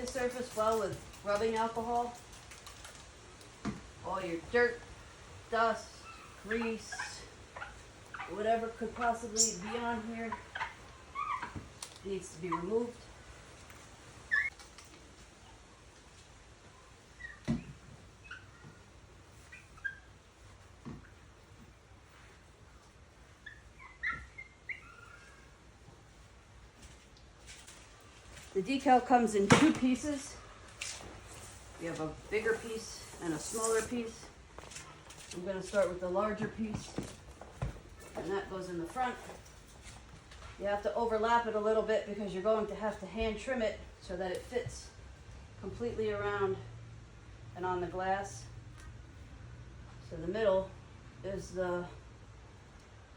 the surface well with rubbing alcohol. All your dirt, dust, grease, whatever could possibly be on here needs to be removed. The decal comes in two pieces. You have a bigger piece and a smaller piece. I'm going to start with the larger piece, and that goes in the front. You have to overlap it a little bit because you're going to have to hand trim it so that it fits completely around and on the glass. So the middle is the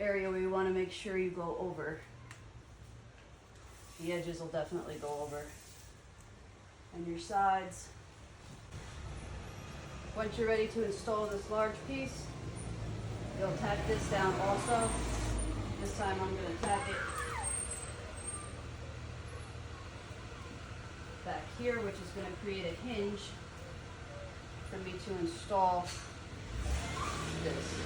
area where you want to make sure you go over. The edges will definitely go over. And your sides. Once you're ready to install this large piece, you'll tack this down also. This time I'm going to tack it back here, which is going to create a hinge for me to install this.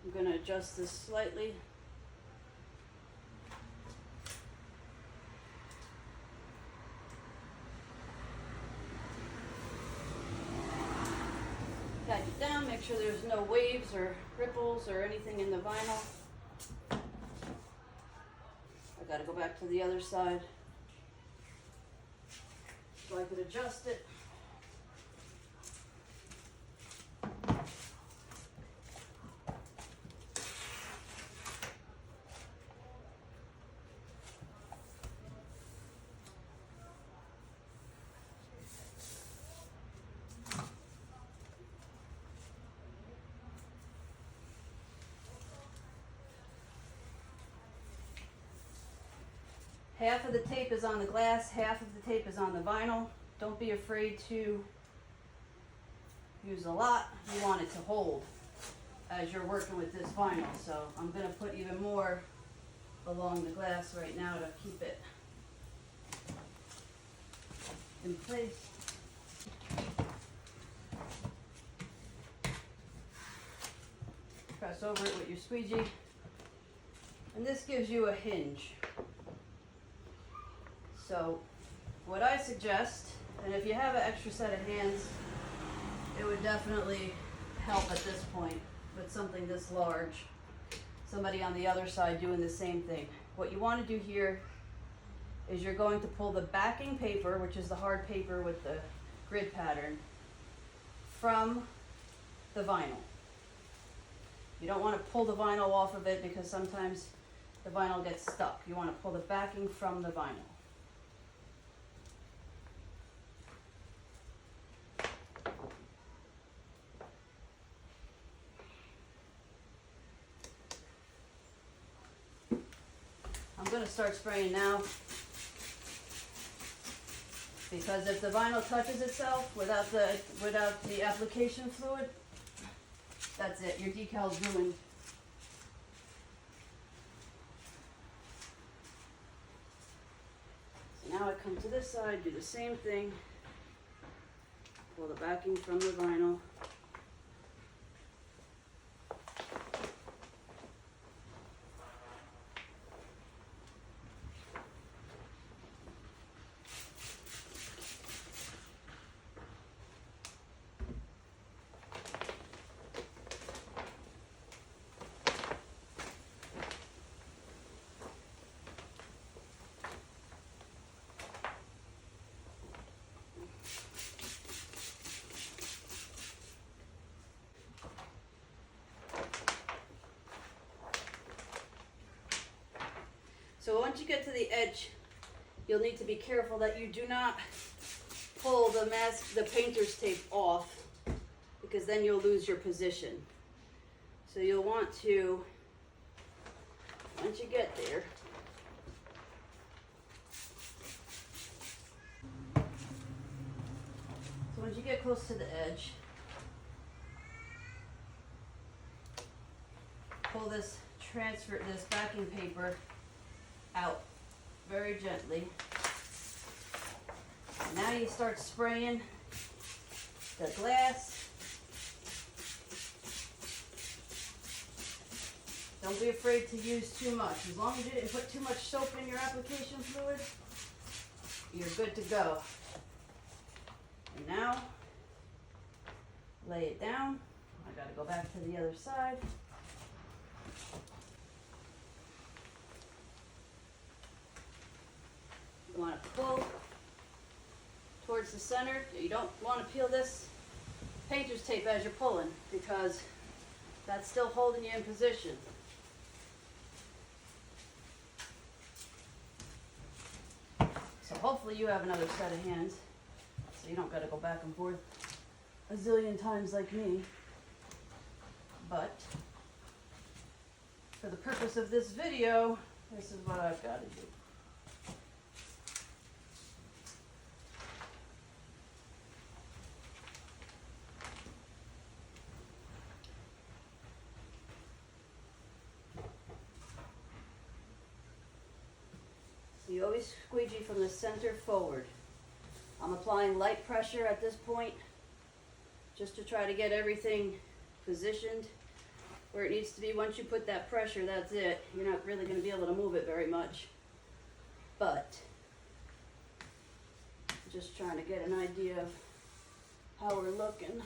I'm going to adjust this slightly. Tack it down, make sure there's no waves or ripples or anything in the vinyl. I got to go back to the other side so I could adjust it. Half of the tape is on the glass, half of the tape is on the vinyl. Don't be afraid to use a lot. You want it to hold as you're working with this vinyl. So I'm going to put even more along the glass right now to keep it in place. Press over it with your squeegee. And this gives you a hinge. So what I suggest, and if you have an extra set of hands, it would definitely help at this point with something this large. Somebody on the other side doing the same thing. What you want to do here is you're going to pull the backing paper, which is the hard paper with the grid pattern, from the vinyl. You don't want to pull the vinyl off of it because sometimes the vinyl gets stuck. You want to pull the backing from the vinyl. I'm going to start spraying now because if the vinyl touches itself without the application fluid, that's it. Your decal's ruined. So now I come to this side, do the same thing. Pull the backing from the vinyl. So once you get to the edge, you'll need to be careful that you do not pull the painter's tape off, because then you'll lose your position. So you'll want to, once you get there, so once you get close to the edge, pull this backing paper out very gently. And now you start spraying the glass. Don't be afraid to use too much. As long as you didn't put too much soap in your application fluid, you're good to go. And now, lay it down. I gotta go back to the other side. You want to pull towards the center. You don't want to peel this painter's tape as you're pulling because that's still holding you in position. So hopefully you have another set of hands so you don't got to go back and forth a zillion times like me. But for the purpose of this video, this is what I've got to do. You always squeegee from the center forward. I'm applying light pressure at this point just to try to get everything positioned where it needs to be. Once you put that pressure, that's it. You're not really going to be able to move it very much. But just trying to get an idea of how we're looking.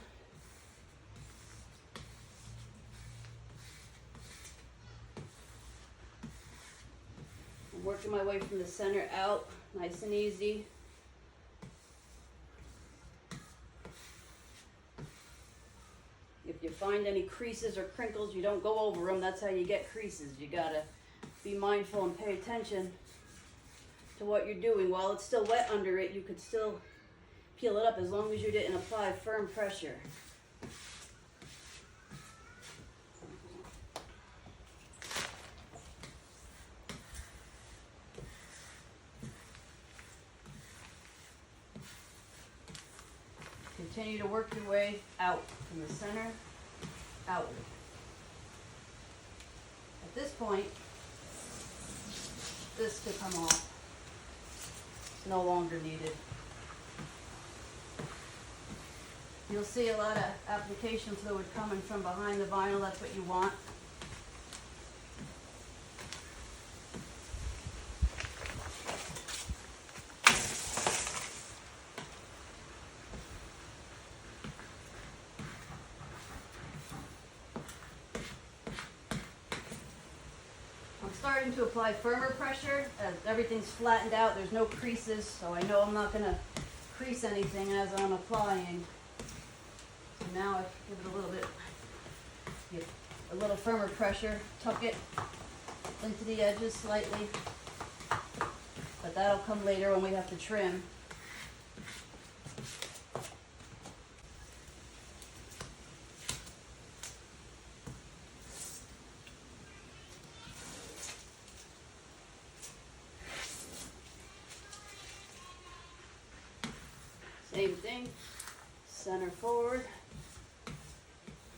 Working my way from the center out, nice and easy. If you find any creases or crinkles, you don't go over them. That's how you get creases. You gotta be mindful and pay attention to what you're doing. While it's still wet under it, you could still peel it up as long as you didn't apply firm pressure. Continue to work your way out from the center outward. At this point, this could come off. It's no longer needed. You'll see a lot of application fluid coming from behind the vinyl. That's what you want. Starting to apply firmer pressure as everything's flattened out. There's no creases, so I know I'm not going to crease anything as I'm applying. So now I give it a little firmer pressure. Tuck it into the edges slightly, but that'll come later when we have to trim. Same thing, center forward,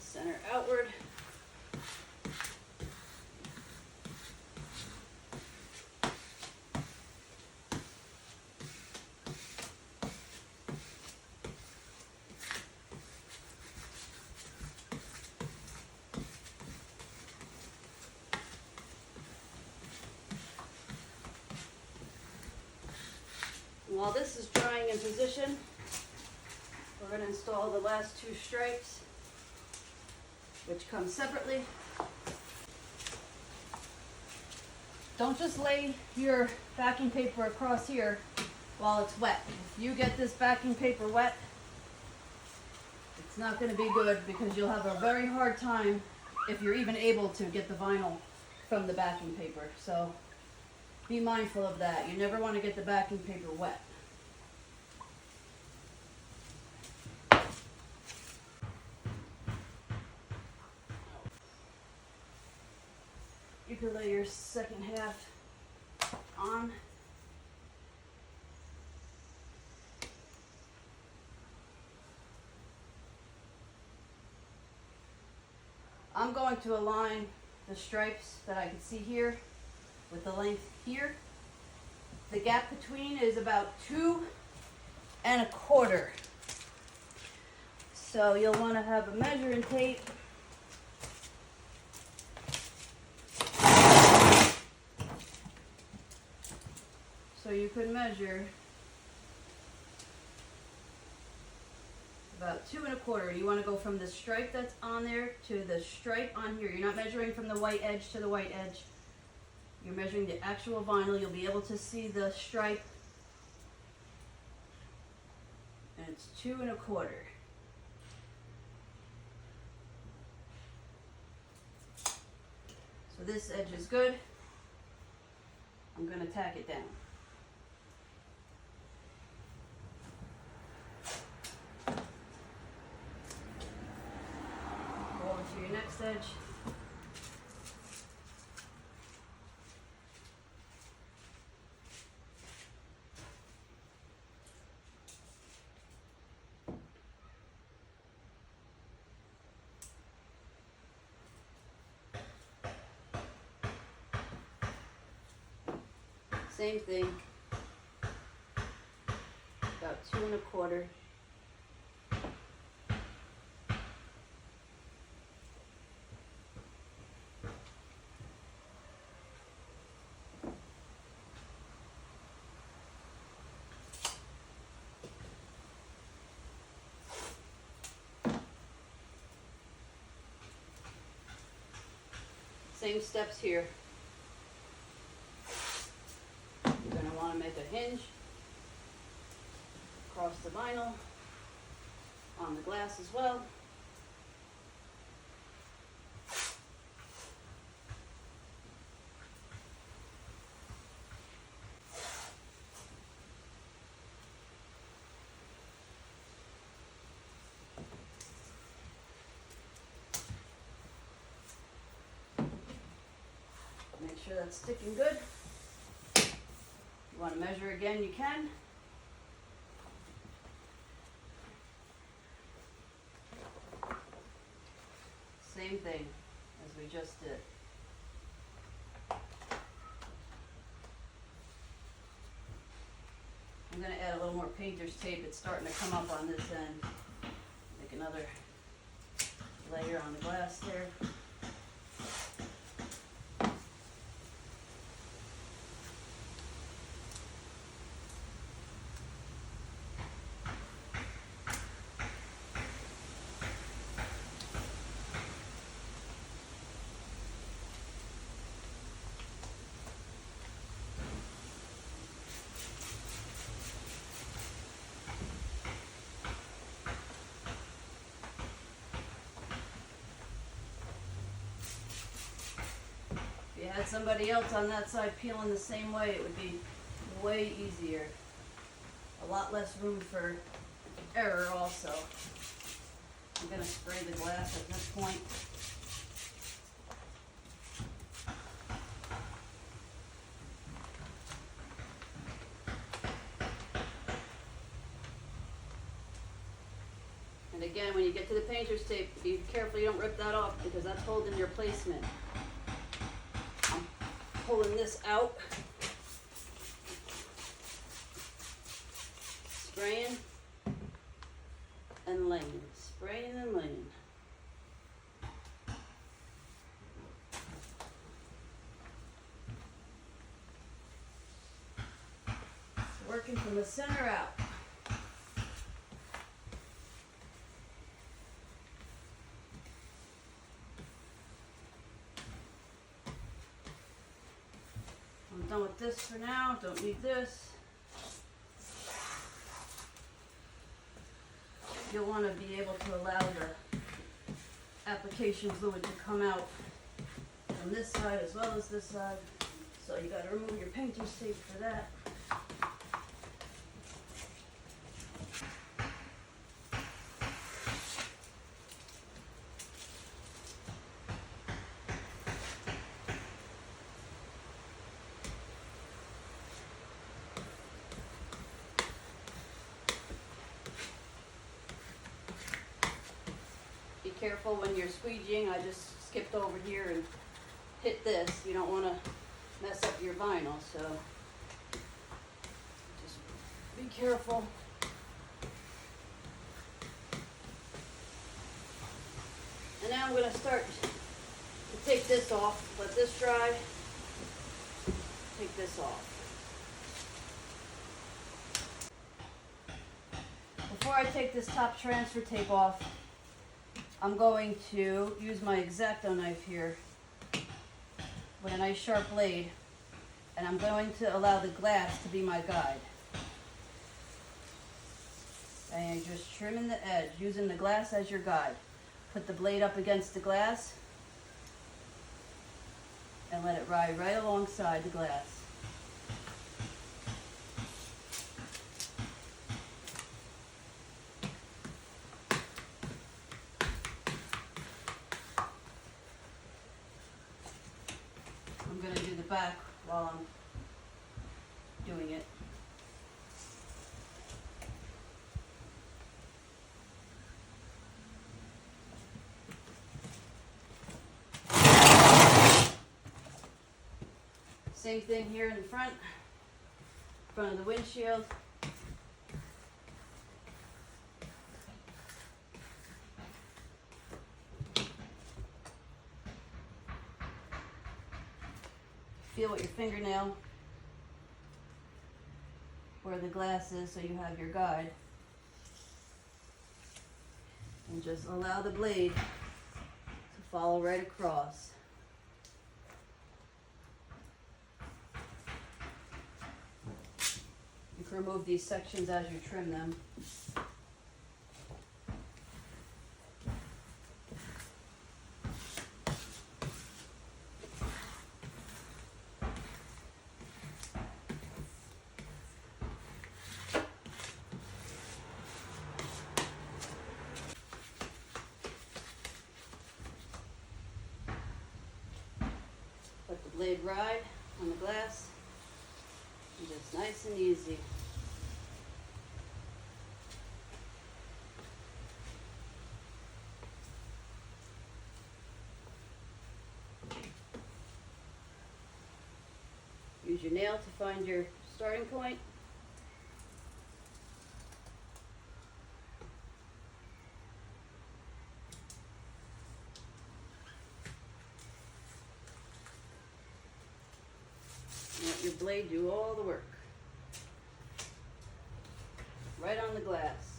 center outward. While this is drying in position, we're going to install the last two stripes, which come separately. Don't just lay your backing paper across here while it's wet. If you get this backing paper wet, it's not going to be good because you'll have a very hard time if you're even able to get the vinyl from the backing paper. So be mindful of that. You never want to get the backing paper wet. you could lay your second half on. I'm going to align the stripes that I can see here with the length here. The gap between is about 2 1/4. So you'll want to have a measuring tape. So you could measure about 2 1/4. You want to go from the stripe that's on there to the stripe on here. You're not measuring from the white edge to the white edge. You're measuring the actual vinyl. You'll be able to see the stripe. And it's 2 1/4. So this edge is good. I'm going to tack it down. Go over to your next edge. Same thing, about 2 1/4. Same steps here. You're going to want to make a hinge across the vinyl, on the glass as well. Make sure that's sticking good. You want to measure again, you can. Same thing as we just did. I'm going to add a little more painter's tape. It's starting to come up on this end. Make another layer on the glass there. If you had somebody else on that side peeling the same way, it would be way easier. A lot less room for error also. I'm going to spray the glass at this point. And again, when you get to the painter's tape, be careful you don't rip that off because that's holding your placement. I'm pulling this out. Spraying and laying. Spraying and laying. Working from the center out. I'm done with this for now. Don't need this. You'll want to be able to allow the application fluid to come out from this side as well as this side. So you got to remove your painter's tape for that. careful when you're squeegeeing. I just skipped over here and hit this. You don't want to mess up your vinyl, so just be careful. And now I'm going to start to take this off. Let this dry. Take this off. Before I take this top transfer tape off, I'm going to use my X-Acto knife here with a nice sharp blade, and I'm going to allow the glass to be my guide. And you're just trimming the edge, using the glass as your guide. Put the blade up against the glass and let it ride right alongside the glass. I'm going to do the back while I'm doing it. Same thing here in the front of the windshield. Feel with your fingernail where the glass is so you have your guide. And just allow the blade to follow right across. You can remove these sections as you trim them. Let the blade ride on the glass, and just nice and easy. Use your nail to find your starting point. Let your blade do all the work. Right on the glass.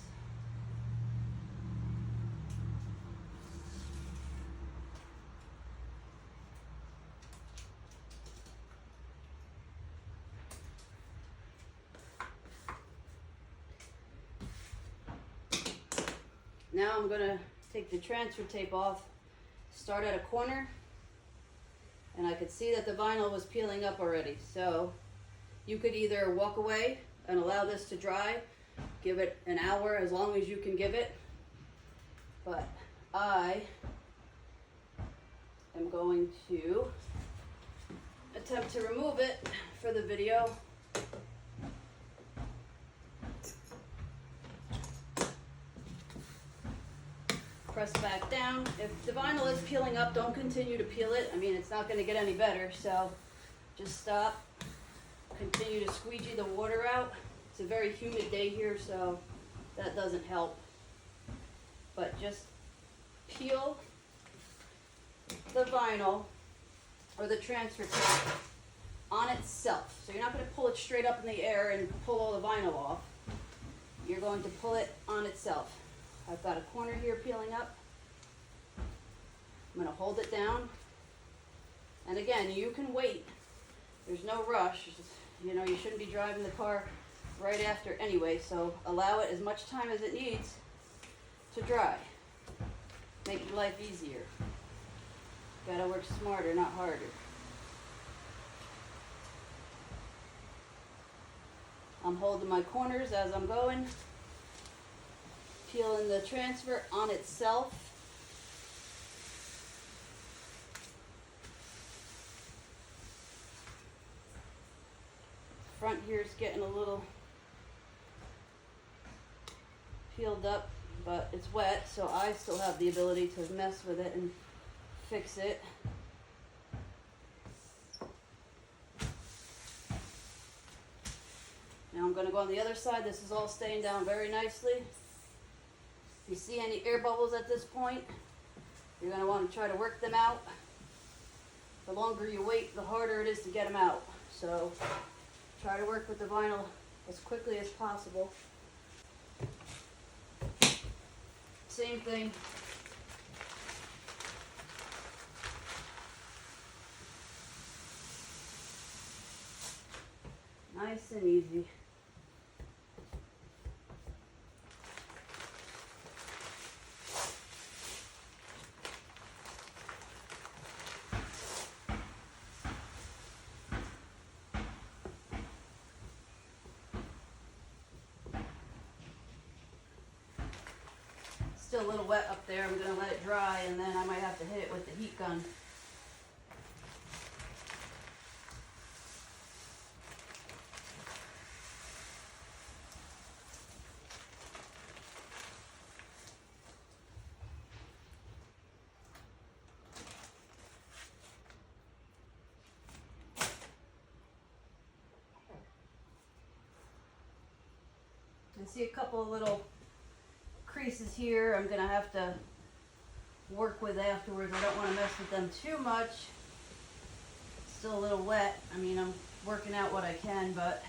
Now I'm going to take the transfer tape off, start at a corner, and I could see that the vinyl was peeling up already. So you could either walk away and allow this to dry, give it an hour as long as you can give it, but I am going to attempt to remove it for the video. Press back down. If the vinyl is peeling up, don't continue to peel it. I mean, it's not going to get any better, so just stop. Continue to squeegee the water out. It's a very humid day here, so that doesn't help. But just peel the vinyl or the transfer tape on itself. So you're not going to pull it straight up in the air and pull all the vinyl off. You're going to pull it on itself. I've got a corner here peeling up. I'm going to hold it down. And again, you can wait. There's no rush. You know, you shouldn't be driving the car right after anyway, so allow it as much time as it needs to dry. Make your life easier. Gotta work smarter, not harder. I'm holding my corners as I'm going. Peeling the transfer on itself. Front here is getting a little peeled up. but it's wet, so I still have the ability to mess with it and fix it. Now I'm going to go on the other side. This is all staying down very nicely. If you see any air bubbles at this point, you're going to want to try to work them out. The longer you wait, the harder it is to get them out. So try to work with the vinyl as quickly as possible. Same thing. Nice and easy. Still a little wet up there. I'm going to let it dry and then I might have to hit it with the heat gun. I see a couple of little creases here I'm going to have to work with afterwards. I don't want to mess with them too much. Still a little wet. I mean, I'm working out what I can, but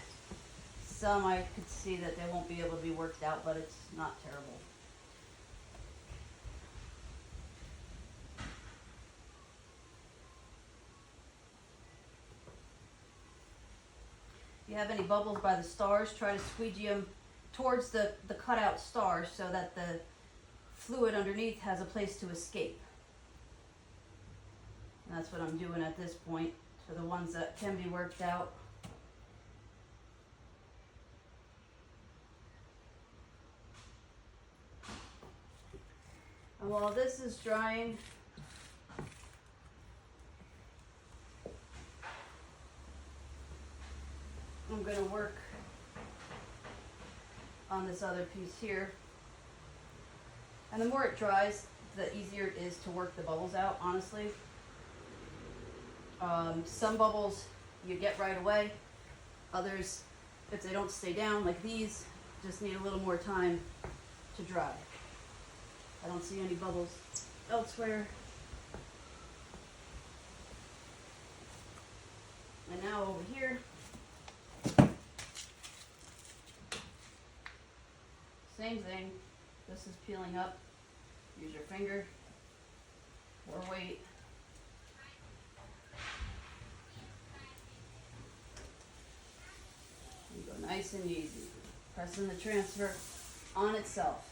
some I could see that they won't be able to be worked out, but it's not terrible. If you have any bubbles by the stars, try to squeegee them towards the cutout stars so that the fluid underneath has a place to escape. And that's what I'm doing at this point for the ones that can be worked out. And while this is drying, I'm going to work on this other piece here. And the more it dries, the easier it is to work the bubbles out, honestly. Some bubbles you get right away. Others, if they don't stay down, like these, just need a little more time to dry. I don't see any bubbles elsewhere. And now over here, same thing. This is peeling up. Use your finger or weight. And go nice and easy. Pressing the transfer on itself.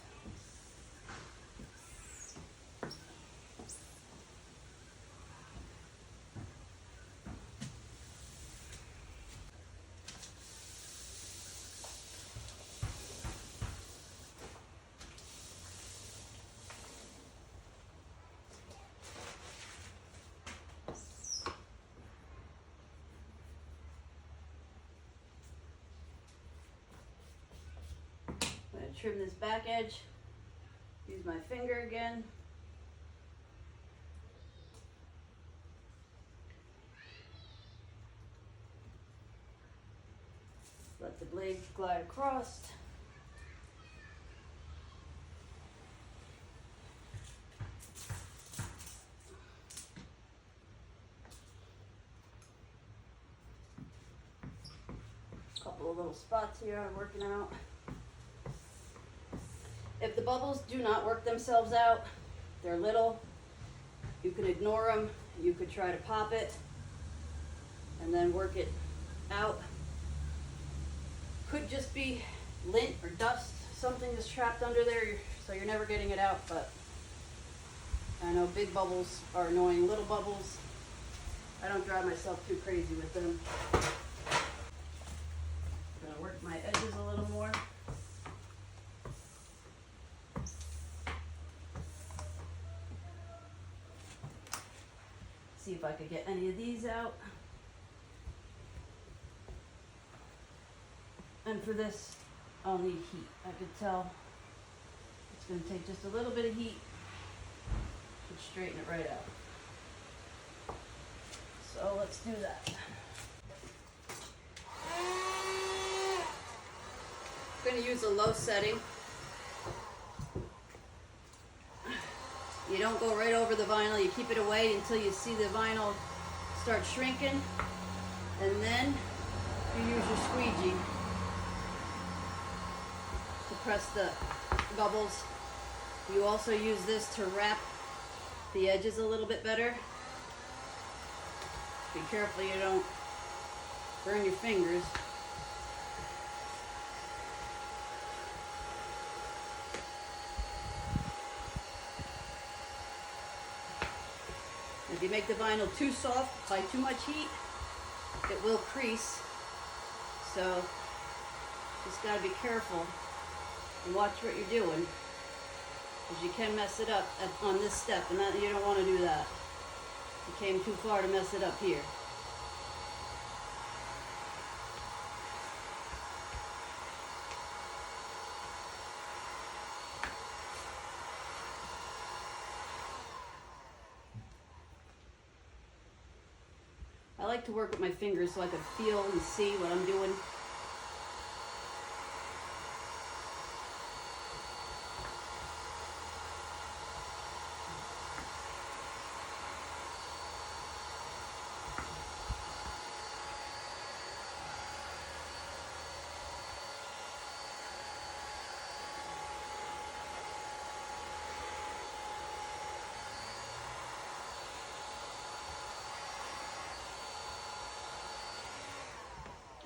Trim this back edge, use my finger again. Let the blade glide across. A couple of little spots here I'm working out. If the bubbles do not work themselves out, they're little, you can ignore them. You could try to pop it and then work it out. Could just be lint or dust, something is trapped under there, so you're never getting it out, but I know big bubbles are annoying. Little bubbles, I don't drive myself too crazy with them. I'm gonna work my edges a little more. See if I could get any of these out. And for this, I'll need heat. I could tell It's going to take just a little bit of heat to straighten it right out. So let's do that. I'm going to use a low setting. You don't go right over the vinyl, you keep it away until you see the vinyl start shrinking, and then you use your squeegee to press the bubbles. You also use this to wrap the edges a little bit better. Be careful you don't burn your fingers. If you make the vinyl too soft by too much heat, it will crease. So just got to be careful and watch what you're doing, because you can mess it up on this step, and that, you don't want to do that. You came too far to mess it up here. I like to work with my fingers so I can feel and see what I'm doing.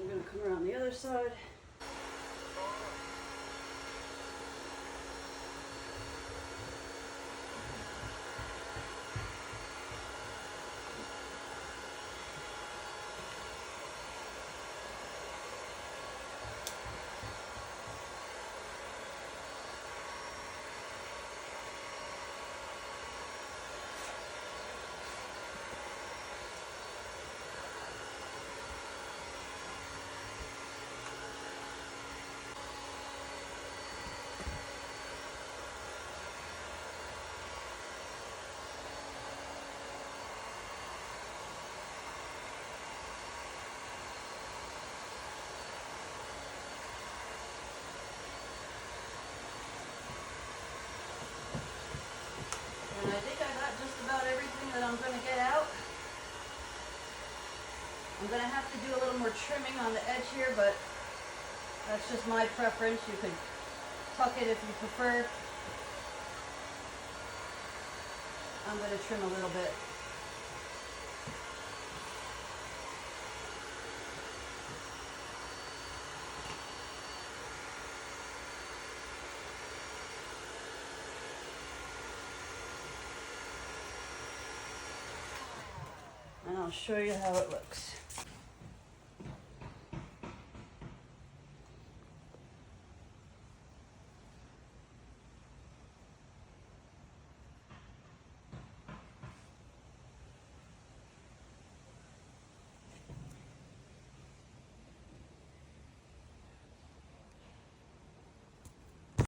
I'm going to come around the other side. And I think I got just about everything that I'm going to get out. I'm going to have to do a little more trimming on the edge here, but that's just my preference. You could tuck it if you prefer. I'm going to trim a little bit. And I'll show you how it looks.